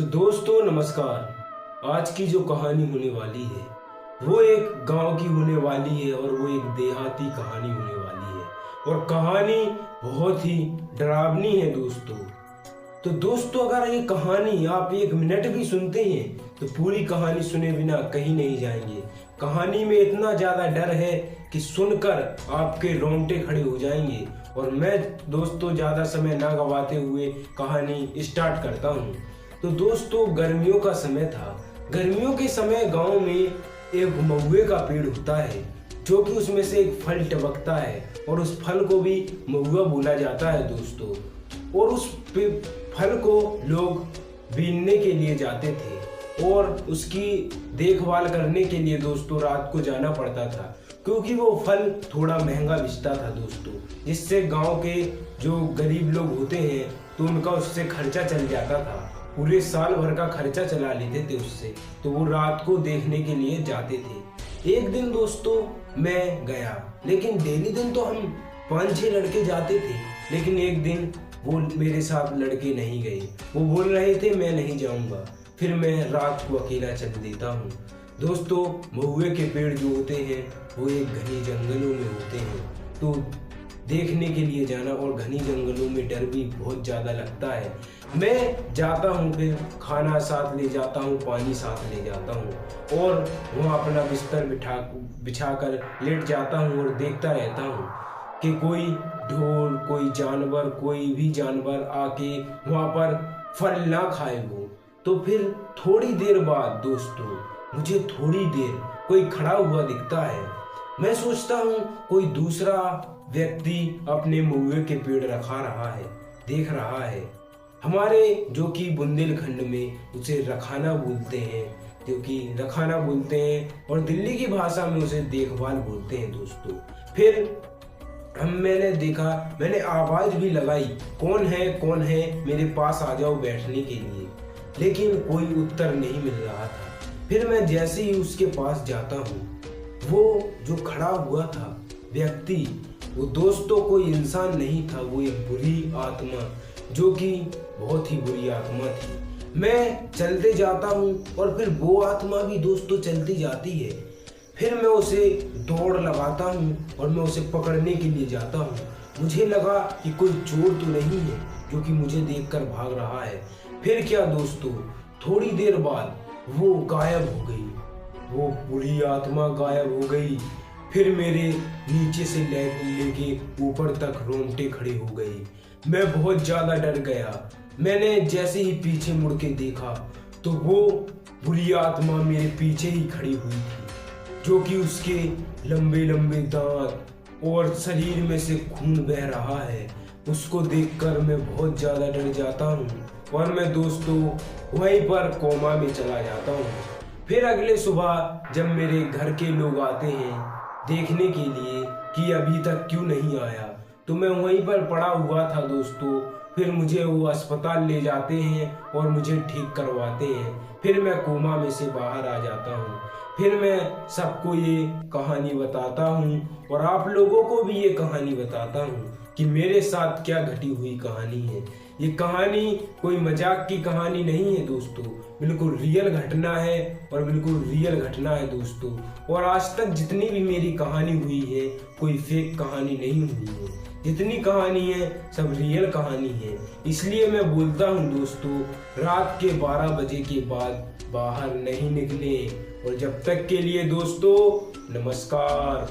तो दोस्तों नमस्कार। आज की जो कहानी होने वाली है वो एक गांव की होने वाली है और वो एक देहाती कहानी होने वाली है और कहानी बहुत ही डरावनी है दोस्तों। तो दोस्तों अगर ये कहानी आप 1 मिनट भी सुनते हैं तो पूरी कहानी सुने बिना कहीं नहीं जाएंगे। कहानी में इतना ज्यादा डर है कि सुनकर आपके रोंगटे खड़े हो जाएंगे। और मैं दोस्तों ज्यादा समय ना गवाते हुए कहानी स्टार्ट करता हूँ। तो दोस्तों गर्मियों का समय था। गर्मियों के समय गांव में एक महुए का पेड़ होता है जो कि उसमें से एक फल टपकता है और उस फल को भी महुआ बोला जाता है दोस्तों। और उस फल को लोग बीनने के लिए जाते थे और उसकी देखभाल करने के लिए दोस्तों रात को जाना पड़ता था, क्योंकि वो फल थोड़ा महंगा बिकता था दोस्तों, जिससे गांव के जो गरीब लोग होते हैं तो उनका उससे खर्चा चल जाता था। पूरे साल भर का खर्चा चला लेते थे उससे। तो वो रात को देखने के लिए जाते थे। एक दिन दोस्तों मैं गया, लेकिन डेली दिन तो हम 5-6 लड़के जाते थे, लेकिन एक दिन वो मेरे साथ लड़के नहीं गए। वो बोल रहे थे मैं नहीं जाऊंगा। फिर मैं रात को अकेला चल देता हूँ। दोस्तों महुए के पेड़ जो होते हैं वो एक घने जंगलों में होते हैं, तो देखने के लिए जाना और घनी जंगलों में डर भी बहुत ज़्यादा लगता है। मैं जाता हूँ, फिर खाना साथ ले जाता हूँ, पानी साथ ले जाता हूँ और वहाँ अपना बिस्तर बिछाकर लेट जाता हूँ और देखता रहता हूँ कि कोई ढोल, कोई जानवर, कोई भी जानवर आके वहाँ पर फल ना खाए वो। तो फिर थोड़ी देर बाद दोस्तों मुझे थोड़ी देर कोई खड़ा हुआ दिखता है। मैं सोचता हूँ कोई दूसरा व्यक्ति अपने महुए के पेड़ रखा रहा है, देख रहा है। हमारे जो कि बुंदेलखंड में उसे रखाना बोलते हैं, क्योंकि रखाना बोलते हैं और दिल्ली की भाषा में उसे देखभाल बोलते हैं दोस्तों। फिर मैंने देखा, मैंने आवाज भी लगाई, कौन है मेरे पास आ जाओ बैठने के लिए, लेकिन कोई उत्तर नहीं मिल रहा था। फिर मैं जैसे ही उसके पास जाता हूँ, वो जो खड़ा हुआ था व्यक्ति, वो दोस्तों कोई इंसान नहीं था, वो एक बुरी आत्मा, जो कि बहुत ही बुरी आत्मा थी। मैं चलते जाता हूँ और फिर वो आत्मा भी दोस्तों चलती जाती है। फिर मैं उसे दौड़ लगाता हूँ और मैं उसे पकड़ने के लिए जाता हूँ। मुझे लगा कि कोई चोर तो नहीं है जो कि मुझे देखकर भाग रहा है। फिर क्या दोस्तों, थोड़ी देर बाद वो गायब हो गई, वो बुरी आत्मा गायब हो गई। फिर मेरे नीचे से लेके ऊपर तक रोंगटे खड़े हो गए। मैं बहुत ज्यादा डर गया। मैंने जैसे ही पीछे मुड़ के देखा तो वो बुरी आत्मा मेरे पीछे ही खड़ी हुई थी, जो कि उसके लंबे लंबे दांत और शरीर में से खून बह रहा है। उसको देखकर मैं बहुत ज्यादा डर जाता हूँ और मैं दोस्तों वहीं पर कोमा में चला जाता हूँ। फिर अगले सुबह जब मेरे घर के लोग आते हैं देखने के लिए कि अभी तक क्यों नहीं आया, तो मैं वहीं पर पड़ा हुआ था दोस्तों। फिर मुझे वो अस्पताल ले जाते हैं और मुझे ठीक करवाते हैं। फिर मैं कोमा में से बाहर आ जाता हूँ। फिर मैं सबको ये कहानी बताता हूँ और आप लोगों को भी ये कहानी बताता हूँ कि मेरे साथ क्या घटी हुई कहानी है। ये कहानी कोई मजाक की कहानी नहीं है दोस्तों, बिल्कुल रियल घटना है और बिल्कुल रियल घटना है दोस्तों। और आज तक जितनी भी मेरी कहानी हुई है कोई फेक कहानी नहीं हुई है। जितनी कहानी है सब रियल कहानी है। इसलिए मैं बोलता हूँ दोस्तों, रात के 12 बजे के बाद बाहर नहीं निकले। और जब तक के लिए दोस्तों नमस्कार।